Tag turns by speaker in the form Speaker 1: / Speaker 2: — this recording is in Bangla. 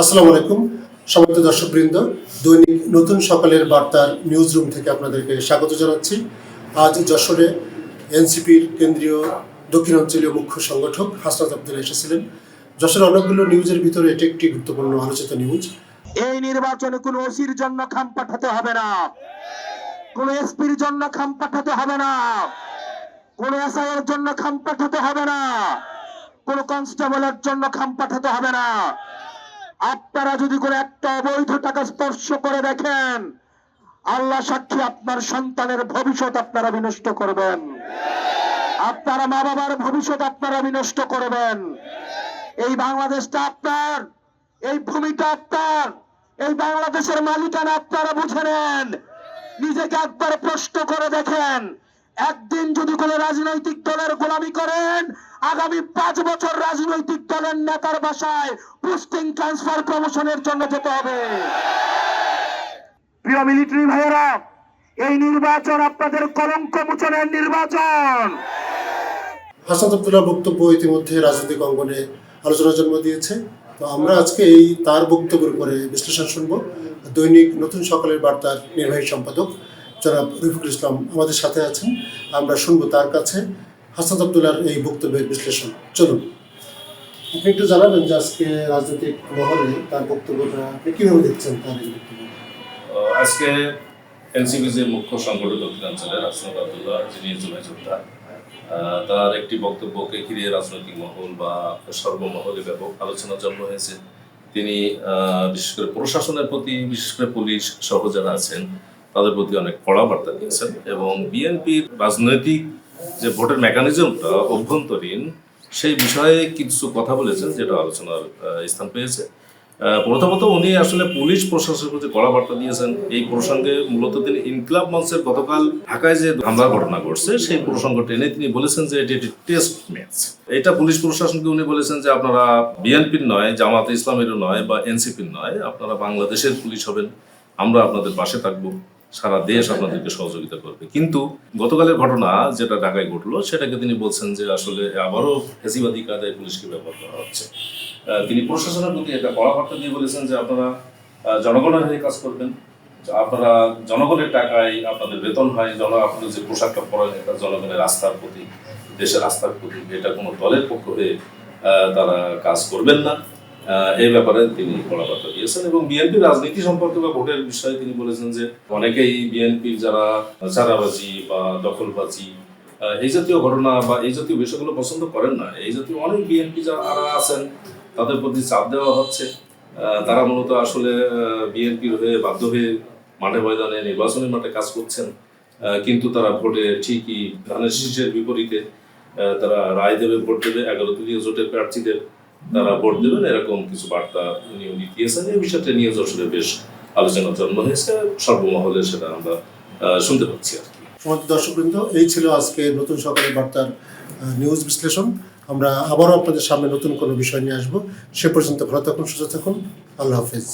Speaker 1: আসসালামু আলাইকুম সম্মানিত দর্শকবৃন্দ, দৈনিক নতুন সকালের বার্তার নিউজ রুম থেকে আপনাদেরকে স্বাগত জানাচ্ছি। আজ যশোরে এনসিপির কেন্দ্রীয় দক্ষিণাঞ্চলীয় মুখ্য সংগঠক হাসনাত আব্দুল্লাহ এসেছিলেন। যশোরে অনেকগুলো নিউজের ভিতরে এটি একটি গুরুত্বপূর্ণ আলোচিত নিউজ।
Speaker 2: এই নির্বাচনে কোনো ওসির জন্য খাম পাঠাতে হবে না, কোনো এসপির জন্য খাম পাঠাতে হবে না, কোনো এসআই এর জন্য খাম পাঠাতে হবে না, কোনো কনস্টেবলের জন্য খাম পাঠাতে হবে না। আপনারা যদি কোনো একটা অবৈধ টাকা স্পর্শ করে দেখেন, আল্লাহ সাক্ষী, আপনার সন্তানের ভবিষ্যৎ আপনারা বিনষ্ট করবেন, আপনারা মা বাবার ভবিষ্যৎ আপনারা বিনষ্ট করবেন। এই বাংলাদেশটা আপনার, এই ভূমিটা আপনার, এই বাংলাদেশের মালিকানা আপনারা বুঝে নেন। নিজেকে একবার প্রশ্ন করে দেখেন, একদিন যদি কোন রাজনৈতিক দলের গোলামি করেন, আগামী 5 বছর রাজনৈতিক দলের নেতার বাসায় পোস্টিং, ট্রান্সফার, প্রমোশনের জন্য যেতে হবে। প্রিয় মিলিটারি ভাইয়েরা, এই নির্বাচন আপনাদের কলঙ্ক মোচনের নির্বাচন।
Speaker 1: হাসনাত আব্দুল্লাহ বক্তব্য ইতিমধ্যে রাজনৈতিক অঙ্গনে আলোচনার জন্ম দিয়েছে। তো আমরা আজকে তার বক্তব্যের উপরে বিশ্লেষণ শুনব। দৈনিক নতুন সকালের বার্তার নির্বাহী সম্পাদক জনাব রফিকুল ইসলাম আমাদের সাথে আছেন। আমরা শুনবো তার কাছে হাসনাত আব্দুল্লাহর এই বক্তব্যের বিশ্লেষণ। চলুন, আপনি একটু জানাবেন যে আজকে রাজনৈতিক মহলে তার বক্তব্যটা আপনি কীভাবে দেখছেন? তার এই বক্তব্য
Speaker 3: আজকে এনসিপি যে মুখ্য সংগঠক দক্ষিণাঞ্চলের হাসনাত আব্দুল্লাহ, যিনি জুলাই যোদ্ধা, তার একটি বক্তব্যকে ঘিরে রাজনৈতিক মহল বা সর্বমহলে ব্যাপক আলোচনা জন্ম হয়েছে। তিনি বিশেষ করে প্রশাসনের প্রতি, বিশেষ করে পুলিশ সহ যারা আছেন তাদের প্রতি অনেক কড়া বার্তা দিয়েছেন এবং বিএনপির রাজনৈতিক যে ভোটের মেকানিজমটা অভ্যন্তরীণ, সেই বিষয়ে কিছু কথা বলেছেন যেটা আলোচনার স্থান পেয়েছে। প্রথমত উনি আসলে পুলিশ প্রশাসনের প্রতি কড়া বার্তা দিয়েছেন। এই প্রসঙ্গে মূলত তিনি ইনকিলাব মঞ্চের গতকাল ঢাকায় যে হামলার ঘটনা ঘটছে সেই প্রসঙ্গ টেনে তিনি বলেছেন যে এটি একটি টেস্ট ম্যাচ। এটা পুলিশ প্রশাসনকে উনি বলেছেন যে আপনারা বিএনপির নয়, জামাতে ইসলামেরও নয় বা এনসিপির নয়, আপনারা বাংলাদেশের পুলিশ হবেন, আমরা আপনাদের পাশে থাকবো, সারা দেশ আপনাদেরকে সহযোগিতা করবে। কিন্তু গতকালের ঘটনা যেটা ঢাকায় ঘটলো সেটাকে তিনি বলছেন যে আসলে আবারও ফ্যাসিবাদী কায়দায় পুলিশকে ব্যবহার করা হচ্ছে। তিনি প্রশাসনের প্রতি একটা কড়া বার্তা দিয়ে বলেছেন যে আপনারা জনগণের হয়ে কাজ করবেন, আপনারা জনগণের টাকায় আপনাদের বেতন হয়, আপনাদের যে পোশাকটা পরেন এটা জনগণের আস্থার প্রতি, দেশের আস্থার প্রতি, এটা কোনো দলের পক্ষ হয়ে তারা কাজ করবেন না। এই ব্যাপারে তিনি কড়া বার্তা দিয়েছেন এবং বিএনপির রাজনীতি সম্পর্কে বা ভোটের বিষয়ে তিনি বলেছেন যে অনেকেই বিএনপির যারা চাঁদাবাজি বা দখলবাজি এই জাতীয় ঘটনা বা এই জাতীয় বিষয়গুলো পছন্দ করেন না, এই জাতীয় অনেক বিএনপি যারা আছেন তাদের প্রতি চাপ দেওয়া হচ্ছে। তারা মূলত আসলে বিএনপির হয়ে বাধ্য হয়ে মাঠে ময়দানে নির্বাচনের মাঠে কাজ করছেন, কিন্তু তারা ভোটে ঠিকই ধানের শীষের বিপরীতে তারা রায় দেবে, ভোট দেবে, 11 দলীয় জোটের প্রার্থীদের তারা ভোট দেবেন, এরকম কিছু বার্তা উনি দিয়েছেন। এই বিষয়টা নিয়ে যশোরে বেশ আলোচনার জন্ম হয়েছে, সর্বমহলে সেটা আমরা শুনতে পাচ্ছি আর কি।
Speaker 1: সম্মানিত দর্শকবৃন্দ, এই ছিল আজকে নতুন সকালের বার্তার নিউজ বিশ্লেষণ। আমরা আবারও আপনাদের সামনে নতুন কোনো বিষয় নিয়ে আসবো। সে পর্যন্ত ভালো থাকুন, সুস্থ থাকুন। আল্লাহ হাফেজ।